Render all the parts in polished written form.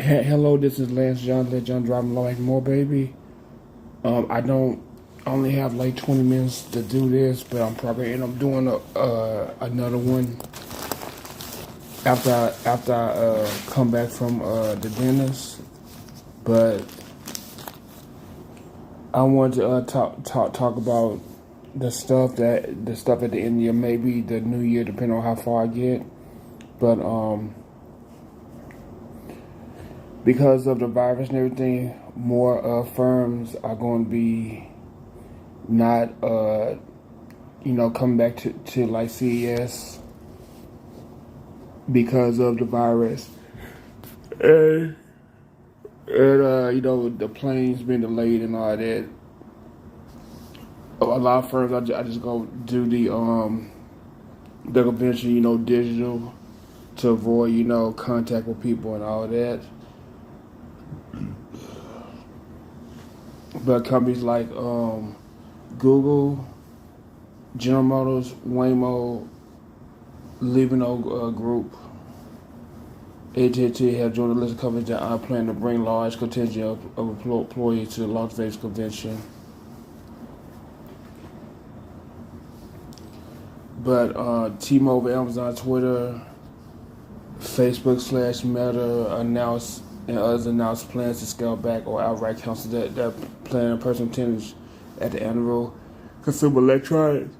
Hello, this is Lance John, Let John Driving Like More Baby. I don't only have like 20 minutes to do this, but I'm probably end up doing another one after I come back from the dentist. But I want to talk about the stuff at the end of the year, maybe the new year, depending on how far I get. But because of the virus and everything, more firms are going to be not, coming back to like CES because of the virus. And the planes been delayed and all that. A lot of firms, I just go do the convention, digital to avoid, contact with people and all that. But companies like Google, General Motors, Waymo, Livino Group, AT&T have joined the list of companies that are planning to bring large contingent of employees to the Las Vegas convention. But T-Mobile, Amazon, Twitter, Facebook/Meta announced and others announced plans to scale back or outright cancel that plan in person attendance at the annual Consumer Electronics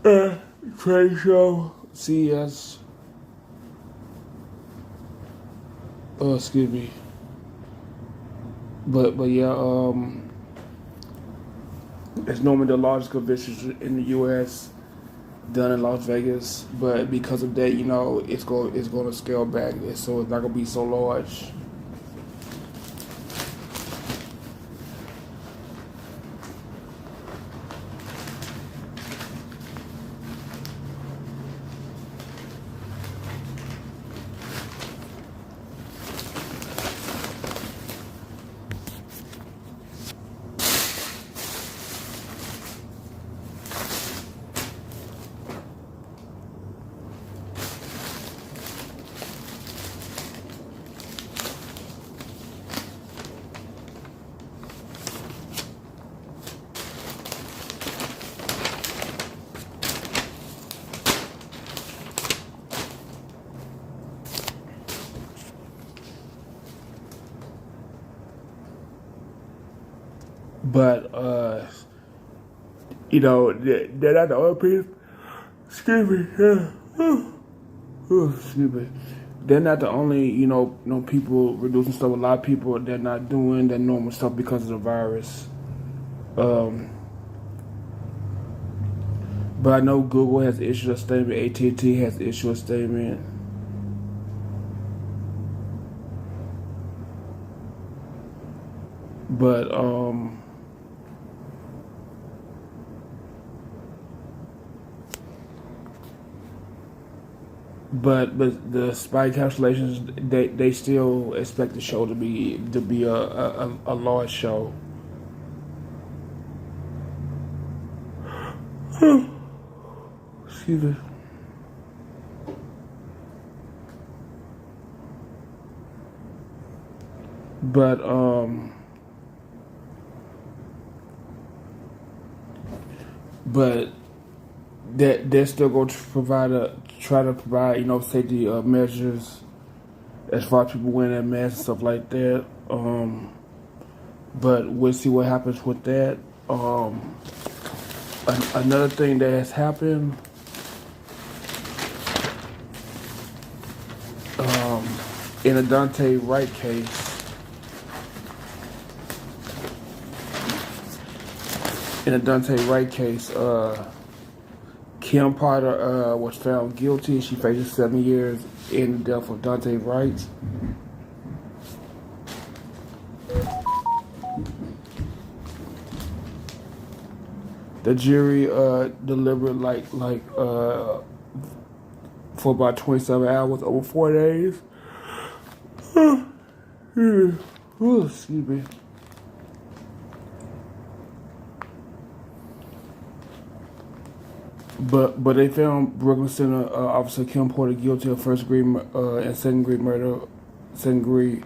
trade show, CES. Excuse me. But yeah, it's normally the largest convention in the U.S. done in Las Vegas, but because of that, it's going to scale back, so it's not going to be so large. But they're not the only people. Excuse me. They're not the only people reducing stuff. A lot of people they're not doing their normal stuff because of the virus. But I know Google has issued a statement. AT&T has issued a statement. But But the spike cancellations, they still expect the show to be a large show. Excuse me. But but they're still going to try to provide safety measures as far as people wearing their masks and stuff like that. But we'll see what happens with that. Another thing that has happened, in the Dante Wright case. In the Dante Wright case, Kim Potter was found guilty. She faces 7 years in the death of Dante Wright. The jury delivered for about 27 hours over 4 days. Excuse me. But they found Brooklyn Center Officer Kim Porter guilty of first degree and second degree murder second degree,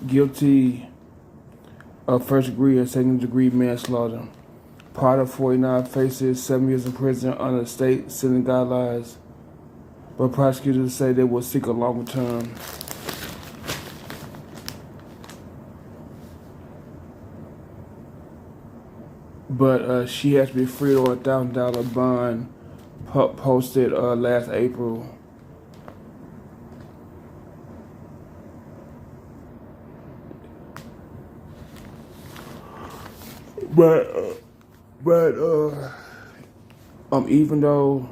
guilty of first degree and second degree manslaughter. Potter, 49, faces 7 years in prison under state sentencing guidelines, but prosecutors say they will seek a longer term. But she has to be freed on $1,000 bond posted last April. But even though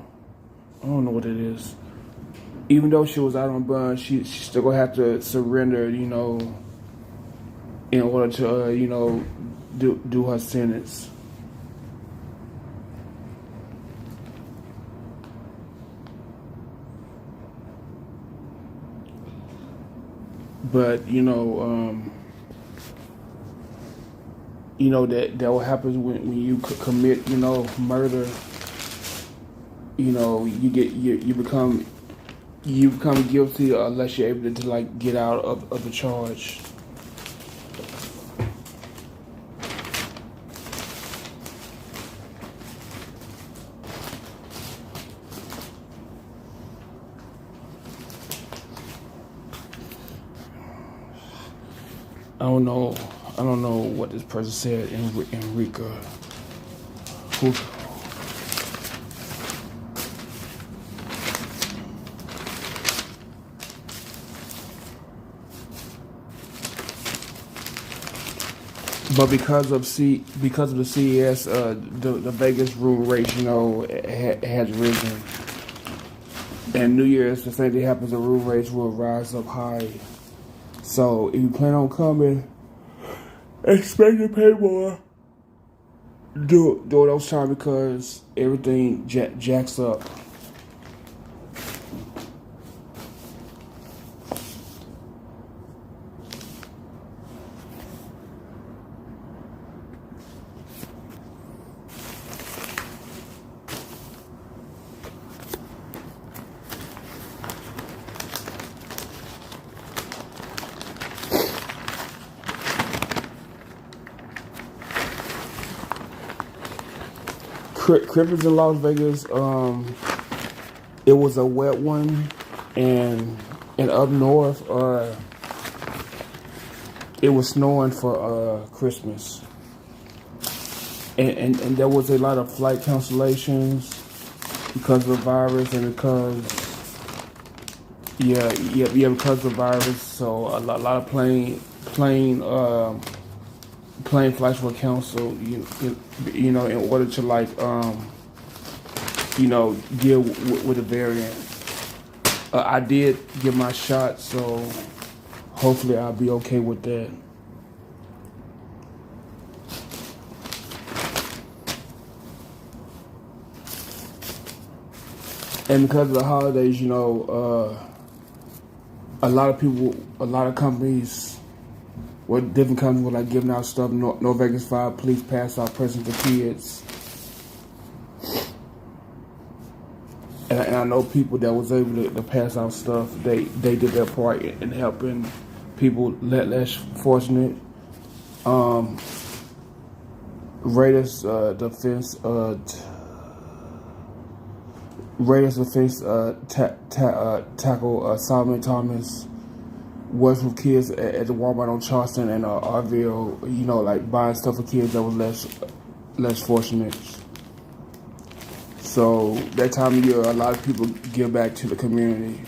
I don't know what it is, even though she was out on bond, she still gonna have to surrender, in order to do her sentence. But that what happens when you commit murder. You become guilty unless you're able to like get out of the charge. I don't know what this person said. Enrica. Who? But because of the CES, the Vegas room rate, has risen. And New Year's, the same thing happens. The room rates will rise up high. So if you plan on coming, expect to pay more during those times because everything jacks up. Christmas in Las Vegas, it was a wet one, and up north, it was snowing for Christmas, and there was a lot of flight cancellations because of the virus, and because because of the virus, so a lot of plane flights were canceled, in order to deal with the variant. I did get my shot, so hopefully I'll be okay with that. And because of the holidays, a lot of companies, different companies were like giving out stuff. No Vegas 5, please pass out presents to kids. And I know people that was able to pass out stuff. They did their part in helping people less fortunate. Raiders defense tackle Solomon Thomas was with kids at the Walmart on Charleston and Arville, buying stuff for kids that was less fortunate. So that time of year, a lot of people give back to the community.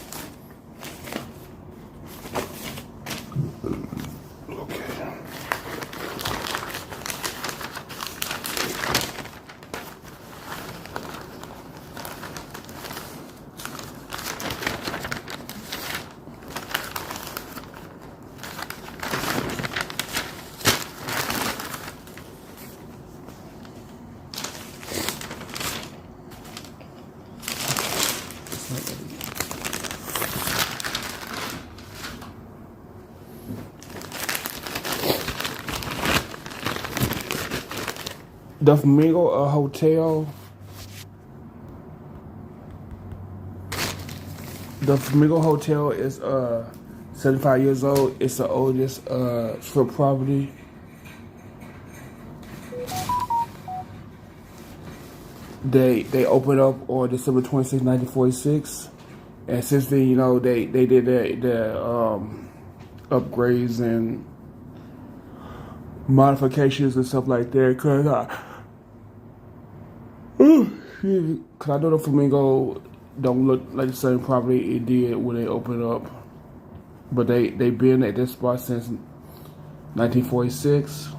Okay. The Flamingo Hotel. The Flamingo Hotel is 75 years old. It's the oldest strip property. They opened up on December 26, 1946. And since then, they did their upgrades and modifications and stuff like that. Cause I know the Flamingo don't look like the same property it did when they opened up. But they been at this spot since 1946.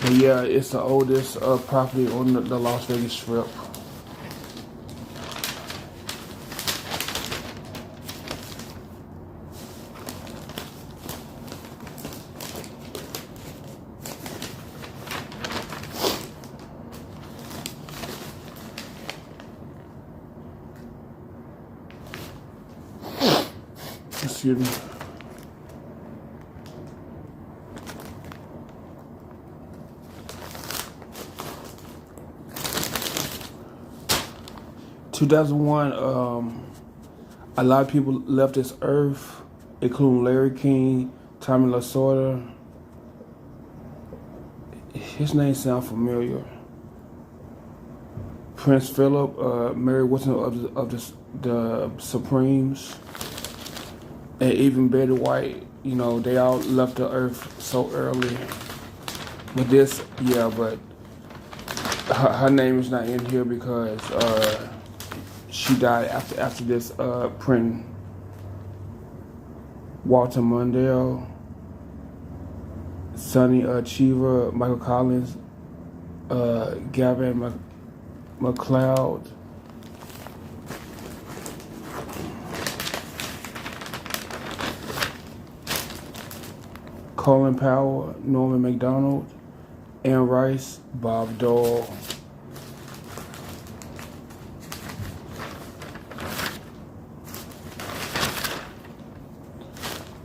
But yeah, it's the oldest property on the Las Vegas Strip. Excuse me. In 2001, a lot of people left this earth, including Larry King, Tommy Lasorda. His name sounds familiar. Prince Philip, Mary Wilson of the Supremes, and even Betty White. They all left the earth so early. But her name is not in here because she died after this. Prince Walter Mondale, Sonny Cheever, Michael Collins, Gavin McLeod, Colin Powell, Norman McDonald, Ann Rice, Bob Dole.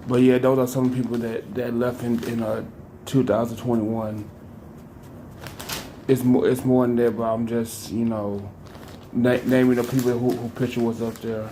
But yeah, those are some people that left in 2021. It's more than that, but I'm just naming the people who picture was up there.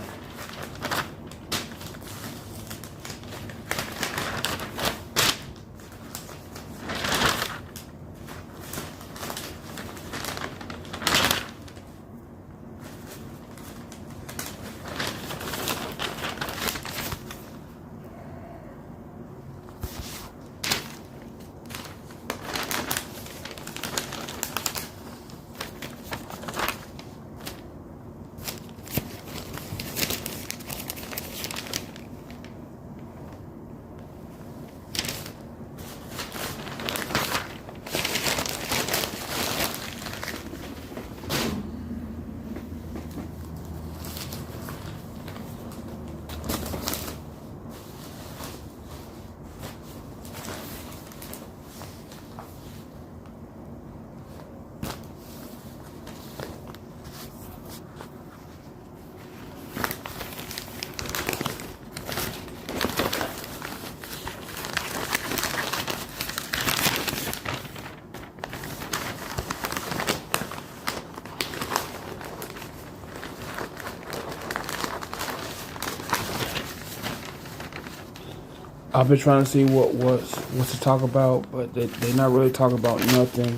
I've been trying to see what's to talk about, but they not really talking about nothing.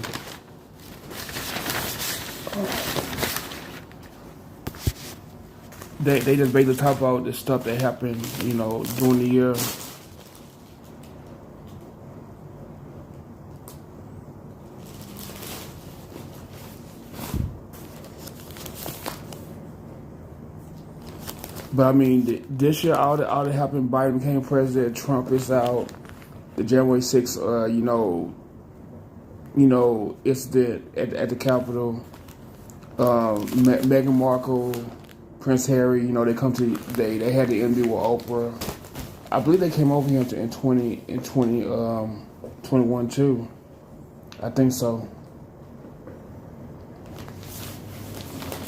They just basically talk about the stuff that happened, during the year. But I mean, this year all that happened. Biden became president. Trump is out. The January 6th, incident at the Capitol. Meghan Markle, Prince Harry. They come to they had the interview with Oprah. I believe they came over here in 2021 too. I think so.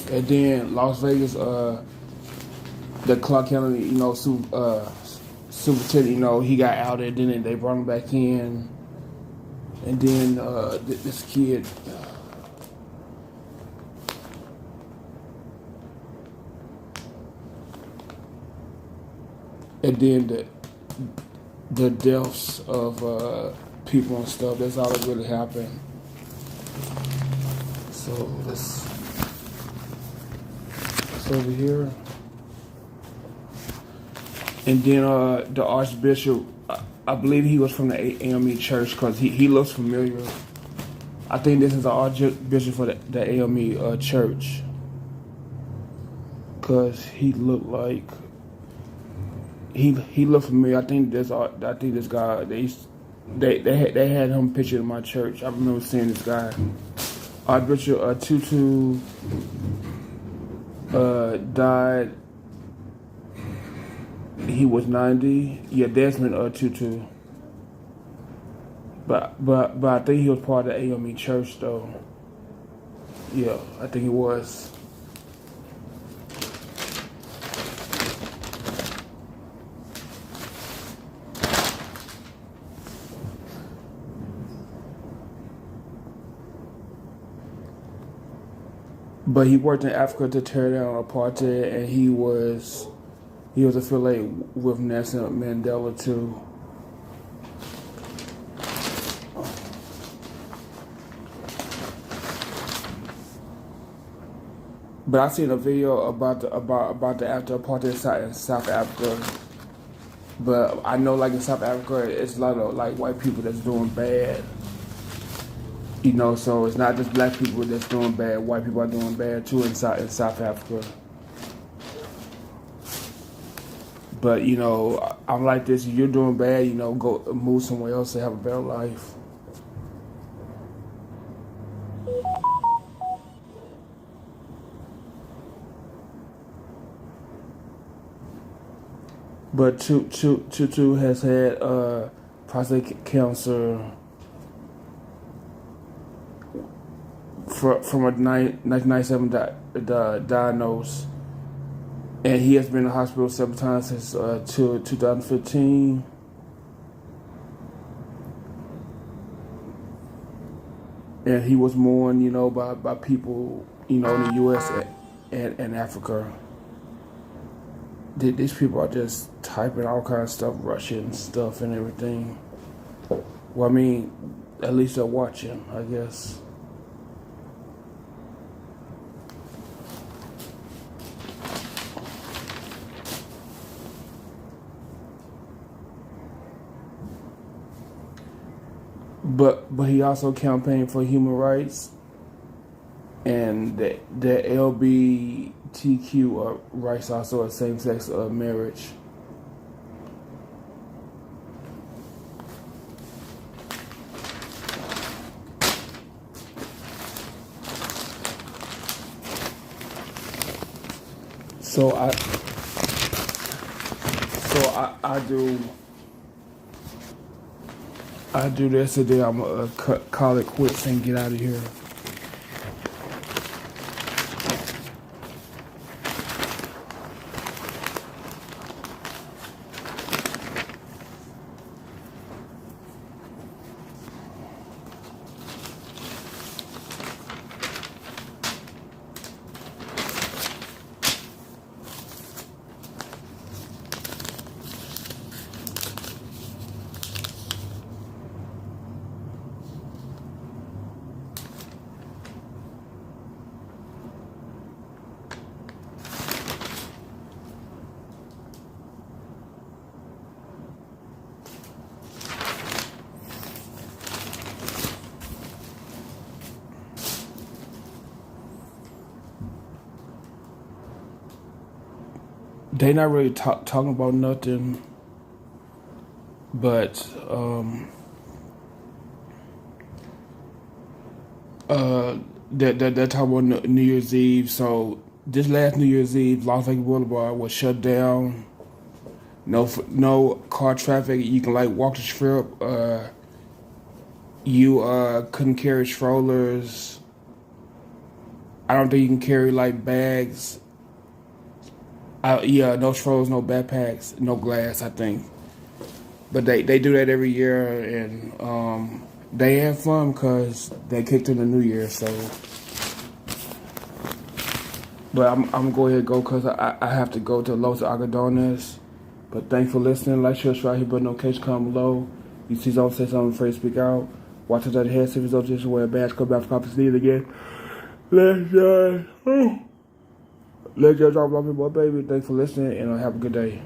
And then Las Vegas. the Clark County, superintendent, he got outed, then they brought him back in, and then this kid, and then the deaths of people and stuff. That's all that really happened. So let's over here. And then the Archbishop, I believe he was from the AME Church because he looks familiar. I think this is the Archbishop for the AME Church because he looked like he looked familiar. I think this guy they had him pictured in my church. I remember seeing this guy. Archbishop Tutu died. He was 90. Yeah, Desmond Tutu. But I think he was part of the AME Church though. Yeah, I think he was. But he worked in Africa to tear down apartheid, and he was affiliated with Nelson Mandela too. But I seen a video about the after apartheid in South Africa. But I know, like in South Africa, it's a lot of like white people that's doing bad. So it's not just black people that's doing bad. White people are doing bad too in South Africa. But I'm like this. If you're doing bad, go move somewhere else to have a better life. But Tutu has had prostate cancer from a 1997 diagnosis, and he has been in the hospital several times since 2015. And he was mourned, by people, in the U.S. and Africa. These people are just typing all kinds of stuff, Russian stuff and everything. Well, I mean, at least they're watching, I guess. But he also campaigned for human rights and the LGBTQ rights, also a same-sex marriage. So I do this, and then I'm gonna call it quits and get out of here. They not really talking about nothing, but they're talking about New Year's Eve. So this last New Year's Eve, Las Vegas Boulevard was shut down. No car traffic. You can walk the strip. You couldn't carry strollers. I don't think you can carry bags. Yeah, no strolls, no backpacks, no glass, I think. But they do that every year, and they have fun because they kicked in the new year. So, but I'm gonna go ahead and go because I have to go to Los Algodones. But thanks for listening. Like, share, subscribe, hit button notification, comment below. You see someone say something, afraid to speak out. Watch out head, see if it's just wear a badge, come back for coffee, sneeze again. Let's just drop off your boy, baby. Thanks for listening, and have a good day.